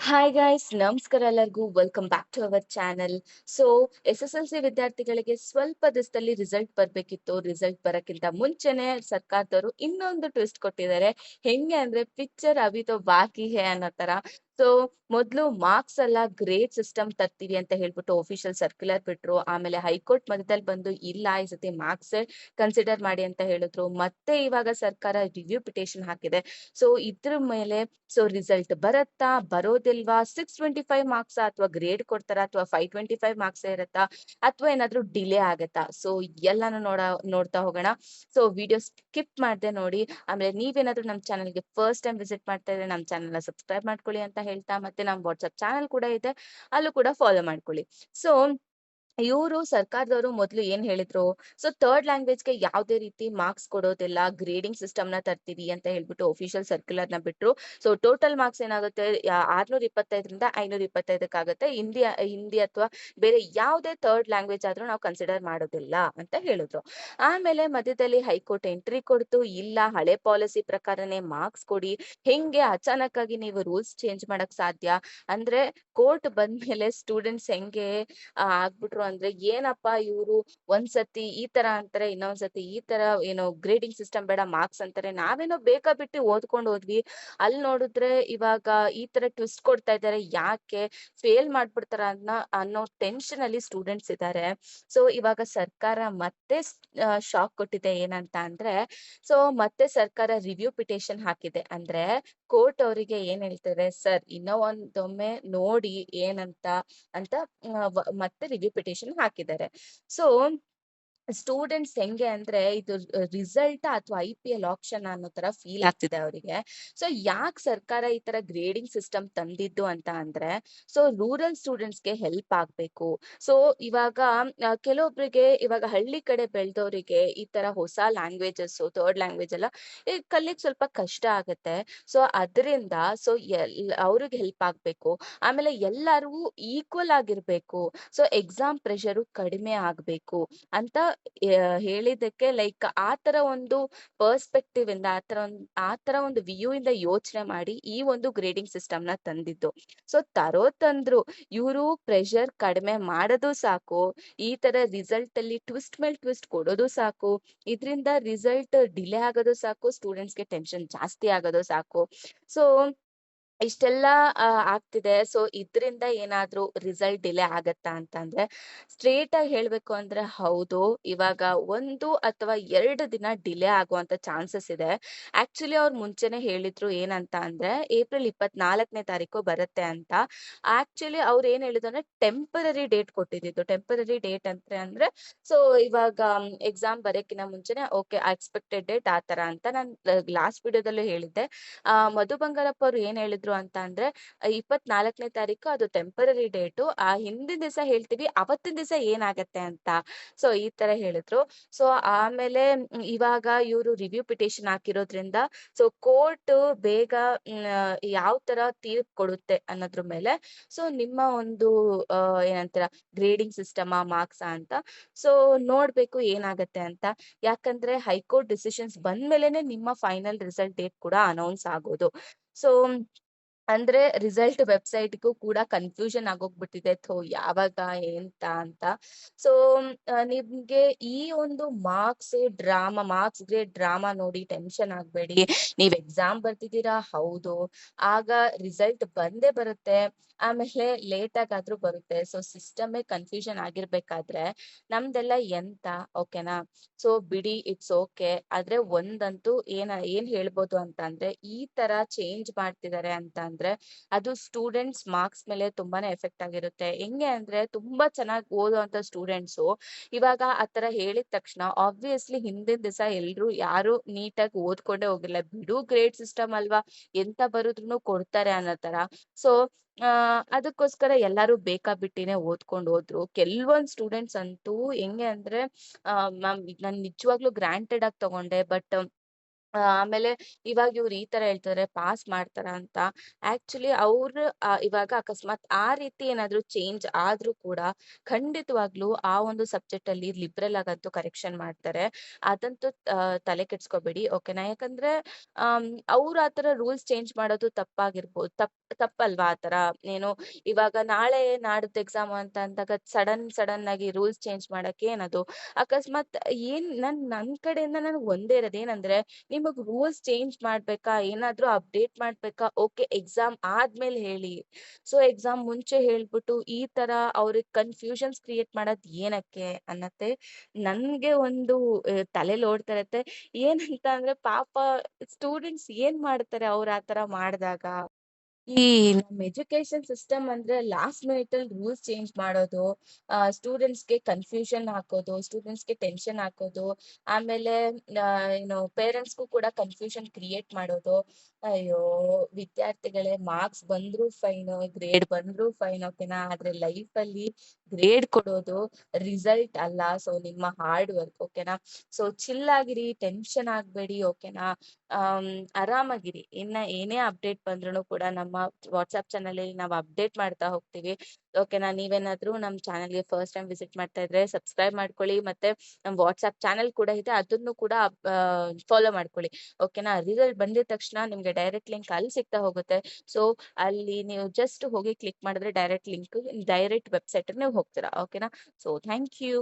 Hi guys ನಮಸ್ಕಾರ ಎಲ್ಲರಿಗೂ welcome back to our channel. So as ವಿದ್ಯಾರ್ಥಿಗಳಿಗೆ ಸ್ವಲ್ಪ ದಿವಸದಲ್ಲಿ ರಿಸಲ್ಟ್ ಬರಬೇಕಿತ್ತು. ರಿಸಲ್ಟ್ ಬರೋಕ್ಕಿಂತ ಮುಂಚೆನೆ ಸರ್ಕಾರದವರು ಇನ್ನೊಂದು ಟ್ವಿಸ್ಟ್ ಕೊಟ್ಟಿದ್ದಾರೆ. ಹೆಂಗೆ ಅಂದ್ರೆ ಪಿಕ್ಚರ್ ಅಭಿ ತೋ ಬಾಕಿ ಹೈ ಅನ್ನೋ ತರ. ಸೊ ಮೊದಲು ಮಾರ್ಕ್ಸ್ ಅಲ್ಲ ಗ್ರೇಡ್ ಸಿಸ್ಟಮ್ ತರ್ತೀವಿ ಅಂತ ಹೇಳ್ಬಿಟ್ಟು ಆಫಿಷಿಯಲ್ ಸರ್ಕ್ಯುಲರ್ ಬಿಟ್ರು. ಆಮೇಲೆ ಹೈಕೋರ್ಟ್ ಮಧ್ಯದಲ್ಲಿ ಬಂದು ಇಲ್ಲ ಈ ಸತಿ ಮಾರ್ಕ್ಸ್ ಕನ್ಸಿಡರ್ ಮಾಡಿ ಅಂತ ಹೇಳಿದ್ರು. ಮತ್ತೆ ಇವಾಗ ಸರ್ಕಾರ ರಿವ್ಯೂ ಪಿಟಿಷನ್ ಹಾಕಿದೆ. ಸೊ ಇದ್ರ ಮೇಲೆ ರಿಸಲ್ಟ್ ಬರತ್ತಾ? ಬರೋದಿಲ್ವಾ? 625 ಮಾರ್ಕ್ಸ್ ಅಥವಾ ಗ್ರೇಡ್ ಕೊಡ್ತಾರಾ? ಅಥವಾ 525 ಮಾರ್ಕ್ಸ್ ಇರತ್ತಾ? ಅಥವಾ ಏನಾದ್ರೂ ಡಿಲೇ ಆಗತ್ತಾ? ಎಲ್ಲಾನು ನೋಡ್ತಾ ಹೋಗೋಣ. ವಿಡಿಯೋ ಸ್ಕಿಪ್ ಮಾಡ್ದೆ ನೋಡಿ. ಆಮೇಲೆ ನೀವೇನಾದ್ರೂ ನಮ್ಮ ಚಾನಲ್‌ಗೆ ಫಸ್ಟ್ ಟೈಮ್ ವಿಸಿಟ್ ಮಾಡ್ತಾ ಇದ್ರೆ ನಮ್ಮ ಚಾನಲ್‌ನ ಸಬ್ಸ್ಕ್ರೈಬ್ ಮಾಡ್ಕೊಳ್ಳಿ ಅಂತ ಹೇಳ್ತಾ, ಮತ್ತೆ ನಮ್ಮ ವಾಟ್ಸ್ಆಪ್ ಚಾನಲ್ ಕೂಡ ಇದೆ. ಅಲ್ಲೂ ಕೂಡ ಫಾಲೋ ಮಾಡ್ಕೊಳ್ಳಿ. ಸೊ ಇವರು ಸರ್ಕಾರದವರು ಮೊದಲು ಏನ್ ಹೇಳಿದ್ರು? ಥರ್ಡ್ ಲ್ಯಾಂಗ್ವೇಜ್‌ಗೆ ಯಾವುದೇ ರೀತಿ ಮಾರ್ಕ್ಸ್ ಕೊಡೋದಿಲ್ಲ. ಗ್ರೇಡಿಂಗ್ ಸಿಸ್ಟಮ್‌ನ ತರ್ತೀವಿ ಅಂತ ಹೇಳ್ಬಿಟ್ಟು ಆಫಿಷಿಯಲ್ ಸರ್ಕ್ಯುಲರ್‌ನ ಬಿಟ್ರು. ಟೋಟಲ್ ಮಾರ್ಕ್ಸ್ ಏನಾಗುತ್ತೆ 625ರಿಂದ 525ಕ್ಕೆ ಆಗುತ್ತೆ. ಹಿಂದಿ ಅಥವಾ ಬೇರೆ ಯಾವುದೇ ಥರ್ಡ್ ಲ್ಯಾಂಗ್ವೇಜ್ ಆದ್ರೂ ನಾವು ಕನ್ಸಿಡರ್ ಮಾಡೋದಿಲ್ಲ ಅಂತ ಹೇಳಿದ್ರು. ಆಮೇಲೆ ಮಧ್ಯದಲ್ಲಿ ಹೈಕೋರ್ಟ್ ಎಂಟ್ರಿ ಕೊಡ್ತು. ಇಲ್ಲ ಹಳೆ ಪಾಲಿಸಿ ಪ್ರಕಾರನೇ ಮಾರ್ಕ್ಸ್ ಕೊಡಿ. ಹೆಂಗೆ ಅಚಾನಕ್ ಆಗಿ ನೀವು ರೂಲ್ಸ್ ಚೇಂಜ್ ಮಾಡಕ್ ಸಾಧ್ಯ? ಅಂದ್ರೆ ಕೋರ್ಟ್ ಬಂದ್ಮೇಲೆ ಸ್ಟೂಡೆಂಟ್ಸ್ ಹೆಂಗೆ ಆಗ್ಬಿಟ್ರು ಅಂದ್ರೆ ಏನಪ್ಪಾ ಇವ್ರು ಒಂದ್ಸತಿ ಈ ತರ ಅಂತಾರೆ, ಇನ್ನೊಂದ್ಸತಿ ಈ ತರ ಏನೋ ಗ್ರೇಡಿಂಗ್ ಸಿಸ್ಟಮ್ ಬೇಡ ಮಾರ್ಕ್ಸ್ ಅಂತಾರೆ. ನಾವೇನೋ ಬೇಕಾಬಿಟ್ಟಿ ಓದ್ಕೊಂಡ್ ಹೋದ್ವಿ. ಅಲ್ಲಿ ನೋಡಿದ್ರೆ ಇವಾಗ ಈ ತರ ಟ್ವಿಸ್ಟ್ ಕೊಡ್ತಾ ಇದ್ದಾರೆ. ಯಾಕೆ ಫೇಲ್ ಮಾಡ್ಬಿಡ್ತಾರ ಅನ್ನೋ ಟೆನ್ಷನ್ ಅಲ್ಲಿ ಸ್ಟೂಡೆಂಟ್ಸ್ ಇದ್ದಾರೆ. ಇವಾಗ ಸರ್ಕಾರ ಮತ್ತೆ ಶಾಕ್ ಕೊಟ್ಟಿದೆ. ಏನಂತ ಅಂದ್ರೆ ಮತ್ತೆ ಸರ್ಕಾರ ರಿವ್ಯೂ ಪಿಟಿಷನ್ ಹಾಕಿದೆ. ಅಂದ್ರೆ ಕೋರ್ಟ್ ಅವರಿಗೆ ಏನ್ ಹೇಳ್ತಾರೆ, ಸರ್ ಇನ್ನೂ ಒಂದೊಮ್ಮೆ ನೋಡಿ ಏನಂತ ಅಂತ ಮತ್ತೆ ರಿವ್ಯೂ ಪಿಟಿಷನ್ ಹಾಕಿದ್ದಾರೆ. ಸೊ ಸ್ಟೂಡೆಂಟ್ಸ್ ಹೆಂಗೆ ಅಂದ್ರೆ ಇದು ರಿಸಲ್ಟ್ ಅಥವಾ IPL ಆಕ್ಷನ್ ಅನ್ನೋ ತರ ಫೀಲ್ ಆಗ್ತಿದೆ ಅವರಿಗೆ. ಯಾಕೆ ಸರ್ಕಾರ ಈ ತರ ಗ್ರೇಡಿಂಗ್ ಸಿಸ್ಟಮ್ ತಂದಿದ್ದು ಅಂತ ಅಂದ್ರೆ ರೂರಲ್ ಸ್ಟೂಡೆಂಟ್ಸ್‌ಗೆ ಹೆಲ್ಪ್ ಆಗ್ಬೇಕು. ಸೊ ಇವಾಗ ಕೆಲವೊಬ್ರಿಗೆ ಇವಾಗ ಹಳ್ಳಿ ಕಡೆ ಬೆಳೆದವರಿಗೆ ಈ ತರ ಹೊಸ ಲ್ಯಾಂಗ್ವೇಜಸ್ ಥರ್ಡ್ ಲ್ಯಾಂಗ್ವೇಜ್ ಎಲ್ಲ ಕಲಿಯಕ್ ಸ್ವಲ್ಪ ಕಷ್ಟ ಆಗತ್ತೆ. ಅದರಿಂದ ಅವ್ರಿಗೆ ಹೆಲ್ಪ್ ಆಗ್ಬೇಕು. ಆಮೇಲೆ ಎಲ್ಲರೂ ಈಕ್ವಲ್ ಆಗಿರ್ಬೇಕು. ಎಕ್ಸಾಮ್ ಪ್ರೆಷರು ಕಡಿಮೆ ಆಗ್ಬೇಕು ಅಂತ ಹೇಳಿದ್ದಕ್ಕೆ ಲೈಕ್ ಆ ತರ ಒಂದು ಪರ್ಸ್ಪೆಕ್ಟಿವ್ ಇಂದ ಆ ತರ ಒಂದು ವ್ಯೂ ಇಂದ ಯೋಚನೆ ಮಾಡಿ ಈ ಒಂದು ಗ್ರೇಡಿಂಗ್ ಸಿಸ್ಟಮ್ ನ ತಂದಿದ್ದು. ತಂದ್ರು. ಇವರು ಪ್ರೆಷರ್ ಕಡಿಮೆ ಮಾಡೋದು ಸಾಕು. ಈ ತರ ರಿಸಲ್ಟ್ ಅಲ್ಲಿ ಟ್ವಿಸ್ಟ್ ಮೇಲ್ ಟ್ವಿಸ್ಟ್ ಕೊಡೋದು ಸಾಕು. ಇದ್ರಿಂದ ರಿಸಲ್ಟ್ ಡಿಲೇ ಆಗೋದು ಸಾಕು. ಸ್ಟೂಡೆಂಟ್ಸ್‌ಗೆ ಟೆನ್ಷನ್ ಜಾಸ್ತಿ ಆಗೋದು ಸಾಕು. ಸೊ ಇಷ್ಟೆಲ್ಲ ಆಗ್ತಿದೆ. ಇದ್ರಿಂದ ಏನಾದ್ರೂ ರಿಸಲ್ಟ್ ಡಿಲೇ ಆಗತ್ತಾ ಅಂತಂದ್ರೆ, ಸ್ಟ್ರೇಟ್ ಆಗಿ ಹೇಳ್ಬೇಕು ಅಂದ್ರೆ ಹೌದು. ಇವಾಗ 1 ಅಥವಾ 2 ದಿನ ಡಿಲೇ ಆಗುವಂತ ಚಾನ್ಸಸ್ ಇದೆ. ಆಕ್ಚುಲಿ ಅವ್ರು ಮುಂಚೆನೆ ಹೇಳಿದ್ರು. ಏನಂತ ಅಂದ್ರೆ ಏಪ್ರಿಲ್ 24ನೇ ತಾರೀಕು ಬರುತ್ತೆ ಅಂತ. ಆಕ್ಚುಲಿ ಅವ್ರು ಏನ್ ಹೇಳಿದ್ರು ಅಂದ್ರೆ ಟೆಂಪರರಿ ಡೇಟ್ ಕೊಟ್ಟಿದ್ದು. ಟೆಂಪರರಿ ಡೇಟ್ ಅಂದ್ರೆ ಇವಾಗ ಎಕ್ಸಾಮ್ ಬರೋಕ್ಕಿಂತ ಮುಂಚೆನೆ ಓಕೆ ಎಕ್ಸ್ಪೆಕ್ಟೆಡ್ ಡೇಟ್ ಆ ತರ ಅಂತ ನಾನು ಲಾಸ್ಟ್ ವಿಡಿಯೋದಲ್ಲೂ ಹೇಳಿದ್ದೆ. ಮಧು ಬಂಗಾರಪ್ಪ ಅವ್ರು ಏನ್ ಹೇಳಿದ್ರು ಅಂತ ಅಂದ್ರೆ 24ನೇ ತಾರೀಕು ಅದು ಟೆಂಪರರಿ ಡೇಟು. ಹಿಂದಿನ ದಿವಸ ಹೇಳ್ತೀವಿ ಅವತ್ತಿನ ದಿವಸ ಏನಾಗತ್ತೆ ಅಂತ. ಈ ತರ ಹೇಳಿದ್ರು. ಆಮೇಲೆ ಇವಾಗ ಇವರು ರಿವ್ಯೂ ಪಿಟಿಷನ್ ಹಾಕಿರೋದ್ರಿಂದ ಕೋರ್ಟ್ ಬೇಗ ಯಾವ ತರ ತೀರ್ಪು ಕೊಡುತ್ತೆ ಅನ್ನೋದ್ರ ಮೇಲೆ ನಿಮ್ಮ ಒಂದು ಏನಂತೀರ ಗ್ರೇಡಿಂಗ್ ಸಿಸ್ಟಮಾ ಮಾರ್ಕ್ಸಾ ಅಂತ ಸೊ ನೋಡ್ಬೇಕು ಏನಾಗತ್ತೆ ಅಂತ. ಯಾಕಂದ್ರೆ ಹೈಕೋರ್ಟ್ ಡಿಸಿಷನ್ಸ್ ಬಂದ್ಮೇಲೆನೆ ನಿಮ್ಮ ಫೈನಲ್ ರಿಸಲ್ಟ್ ಡೇಟ್ ಕೂಡ ಅನೌನ್ಸ್ ಆಗೋದು. ಸೊ ಅಂದ್ರೆ ರಿಸಲ್ಟ್ ವೆಬ್‌ಸೈಟ್‌ಗೂ ಕೂಡ ಕನ್ಫ್ಯೂಷನ್ ಆಗೋಗ್ಬಿಟ್ಟಿದೆ. ಯಾವಾಗ ಎಂತ ಅಂತ. ಸೊ ನಿಮ್ಗೆ ಈ ಒಂದು ಮಾರ್ಕ್ಸ್ ಗ್ರೇಡ್ ಡ್ರಾಮಾ ನೋಡಿ ಟೆನ್ಷನ್ ಆಗ್ಬೇಡಿ. ನೀವ್ ಎಕ್ಸಾಮ್ ಬರ್ದಿದ್ದೀರಾ ಹೌದು. ಆಗ ರಿಸಲ್ಟ್ ಬಂದೇ ಬರುತ್ತೆ. ಆಮೇಲೆ ಲೇಟ್ ಆಗಾದ್ರೂ ಬರುತ್ತೆ. ಸಿಸ್ಟಮೇ ಕನ್ಫ್ಯೂಷನ್ ಆಗಿರ್ಬೇಕಾದ್ರೆ ನಮ್ದೆಲ್ಲ ಎಂತ ಓಕೆನಾ? ಬಿಡಿ ಇಟ್ಸ್ ಓಕೆ. ಆದ್ರೆ ಒಂದಂತೂ ಏನ್ ಹೇಳ್ಬೋದು ಅಂತ ಅಂದ್ರೆ ಈ ತರ ಚೇಂಜ್ ಮಾಡ್ತಿದ್ದಾರೆ ಅಂತ ಅಂದ್ರೆ ಅದು ಸ್ಟೂಡೆಂಟ್ಸ್ ಮಾರ್ಕ್ಸ್ ಮೇಲೆ ತುಂಬಾನೇ ಎಫೆಕ್ಟ್ ಆಗಿರುತ್ತೆ. ಹೆಂಗೆ ಅಂದ್ರೆ ತುಂಬಾ ಚೆನ್ನಾಗಿ ಓದುವಂತ ಸ್ಟೂಡೆಂಟ್ಸು ಇವಾಗ ಆತರ ಹೇಳಿದ ತಕ್ಷಣ ಆಬ್ವಿಯಸ್ಲಿ ಹಿಂದಿನ ದಿವಸ ಎಲ್ರು ಯಾರು ನೀಟಾಗಿ ಓದ್ಕೊಂಡೇ ಹೋಗಿಲ್ಲ. ಬಿಡು ಗ್ರೇಡ್ ಸಿಸ್ಟಮ್ ಅಲ್ವಾ ಎಂತ ಬರುದ್ರುನು ಕೊಡ್ತಾರೆ ಅನ್ನೋ ತರ. ಸೊ ಅದಕ್ಕೋಸ್ಕರ ಎಲ್ಲಾರು ಬೇಕಾಬಿಟ್ಟಿನೇ ಓದ್ಕೊಂಡ್ ಹೋದ್ರು. ಕೆಲವೊಂದ್ ಸ್ಟೂಡೆಂಟ್ಸ್ ಅಂತೂ ಹೆಂಗೆ ಅಂದ್ರೆ ಮ್ಯಾಮ್ ನಾನ್ ನಿಜವಾಗ್ಲೂ ಗ್ರಾಂಟೆಡ್ ಆಗಿ ತಗೊಂಡೆ. ಬಟ್ ಆಮೇಲೆ ಇವಾಗ ಇವ್ರು ಈ ತರ ಹೇಳ್ತಾರೆ ಪಾಸ್ ಮಾಡ್ತಾರ ಅಂತ. ಆಕ್ಚುಲಿ ಅವ್ರು ಇವಾಗ ಅಕಸ್ಮಾತ್ ಆ ರೀತಿ ಏನಾದ್ರು ಚೇಂಜ್ ಆದ್ರೂ ಕೂಡ ಖಂಡಿತವಾಗ್ಲೂ ಆ ಒಂದು ಸಬ್ಜೆಕ್ಟ್ ಅಲ್ಲಿ ಲಿಬ್ರಲ್ ಆಗಂತೂ ಕರೆಕ್ಷನ್ ಮಾಡ್ತಾರೆ. ಅದಂತೂ ತಲೆ ಕೆಡ್ಸ್ಕೊಬೇಡಿ ಓಕೆನಾ. ಯಾಕಂದ್ರೆ ಅವ್ರು ಆತರ ರೂಲ್ಸ್ ಚೇಂಜ್ ಮಾಡೋದು ತಪ್ಪಾಗಿರ್ಬೋದು. ತಪ್ಪಲ್ವಾ ಆತರ? ಏನು ಇವಾಗ ನಾಳೆ ನಾಡಿದ್ದು ಎಕ್ಸಾಮ್ ಅಂತ ಅಂದಾಗ ಸಡನ್ ಆಗಿ ರೂಲ್ಸ್ ಚೇಂಜ್ ಮಾಡಕ್ಕೆ ಏನದು? ಅಕಸ್ಮಾತ್ ನನ್ ಕಡೆಯಿಂದ ನನಗ್ ಒಂದೇ ಇರೋದು ಏನಂದ್ರೆ, ನಿಮಗ್ ರೂಲ್ಸ್ ಚೇಂಜ್ ಮಾಡ್ಬೇಕಾ? ಏನಾದ್ರು ಅಪ್ಡೇಟ್ ಮಾಡ್ಬೇಕಾ? ಓಕೆ. ಎಕ್ಸಾಮ್ ಆದ್ಮೇಲೆ ಹೇಳಿ. ಸೊ ಎಕ್ಸಾಮ್ ಮುಂಚೆ ಹೇಳ್ಬಿಟ್ಟು ಈ ತರ ಅವ್ರಿಗೆ ಕನ್ಫ್ಯೂಷನ್ಸ್ ಕ್ರಿಯೇಟ್ ಮಾಡೋದ್ ಏನಕ್ಕೆ ಅನ್ನತ್ತೆ ನನ್ಗೆ ಒಂದು ತಲೆಲ್ ಓಡ್ತಾ ಇರತ್ತೆ. ಏನಂತ ಅಂದ್ರೆ ಪಾಪ ಸ್ಟೂಡೆಂಟ್ಸ್ ಏನ್ ಮಾಡ್ತಾರೆ ಅವ್ರ್ ಆ ತರ ಮಾಡ್ದಾಗ? ಈ ನಮ್ ಎಜುಕೇಶನ್ ಸಿಸ್ಟಮ್ ಅಂದ್ರೆ ಲಾಸ್ಟ್ ಮಿನಿಟ್ ಅಲ್ಲಿ ರೂಲ್ಸ್ ಚೇಂಜ್ ಮಾಡೋದು, ಸ್ಟೂಡೆಂಟ್ಸ್‌ಗೆ ಕನ್ಫ್ಯೂಷನ್ ಹಾಕೋದು, ಸ್ಟೂಡೆಂಟ್ಸ್‌ಗೆ ಟೆನ್ಷನ್ ಹಾಕೋದು, ಆಮೇಲೆ ಏನು ಪೇರೆಂಟ್ಸ್‌ಗೂ ಕೂಡ ಕನ್ಫ್ಯೂಷನ್ ಕ್ರಿಯೇಟ್ ಮಾಡೋದು. ಅಯ್ಯೋ! ವಿದ್ಯಾರ್ಥಿಗಳೇ ಮಾರ್ಕ್ಸ್ ಬಂದ್ರು ಫೈನು, ಗ್ರೇಡ್ ಬಂದ್ರು ಫೈನ್ ಓಕೆನಾ. ಆದ್ರೆ ಲೈಫಲ್ಲಿ ಗ್ರೇಡ್ ಕೊಡೋದು ರಿಸಲ್ಟ್ ಅಲ್ಲ. ಸೊ ನಿಮ್ಮ ಹಾರ್ಡ್ ವರ್ಕ್ ಓಕೆನಾ. ಸೊ ಚಿಲ್ ಆಗಿರಿ, ಟೆನ್ಷನ್ ಆಗ್ಬೇಡಿ ಓಕೆನಾ. ಆಮ್, ಆರಾಮಾಗಿರಿ. ಇನ್ನ ಏನೇ ಅಪ್ಡೇಟ್ ಬಂದ್ರೂ ಕೂಡ ನಮ್ಮ ವಾಟ್ಸ್ಆಪ್ ಚಾನಲ್ ನಾವು ಅಪ್ಡೇಟ್ ಮಾಡ್ತಾ ಹೋಗ್ತೀವಿ. ಓಕೆನಾ. ನೀವೇನಾದ್ರೂ ನಮ್ಮ ಚಾನಲ್‌ಗೆ ಫಸ್ಟ್ ಟೈಮ್ ವಿಸಿಟ್ ಮಾಡ್ತಾ ಇದ್ರೆ ಸಬ್ಸ್ಕ್ರೈಬ್ ಮಾಡ್ಕೊಳ್ಳಿ. ಮತ್ತೆ ನಮ್ಮ ವಾಟ್ಸ್ಆಪ್ ಚಾನಲ್ ಕೂಡ ಇದೆ. ಅದನ್ನು ಕೂಡ ಫಾಲೋ ಮಾಡ್ಕೊಳ್ಳಿ. ಓಕೆನಾ. ರಿಸಲ್ಟ್ ಬಂದಿದ ತಕ್ಷಣ ನಿಮ್ಗೆ ಡೈರೆಕ್ಟ್ ಲಿಂಕ್ ಅಲ್ಲಿ ಸಿಗ್ತಾ ಹೋಗುತ್ತೆ. ಸೊ ಅಲ್ಲಿ ನೀವು ಜಸ್ಟ್ ಹೋಗಿ ಕ್ಲಿಕ್ ಮಾಡಿದ್ರೆ ಡೈರೆಕ್ಟ್ ಲಿಂಕ್, ಡೈರೆಕ್ಟ್ ವೆಬ್ಸೈಟ್‌ಗೆ ನೀವು ಹೋಗ್ತೀರಾ. ಓಕೆನಾ. So thank you.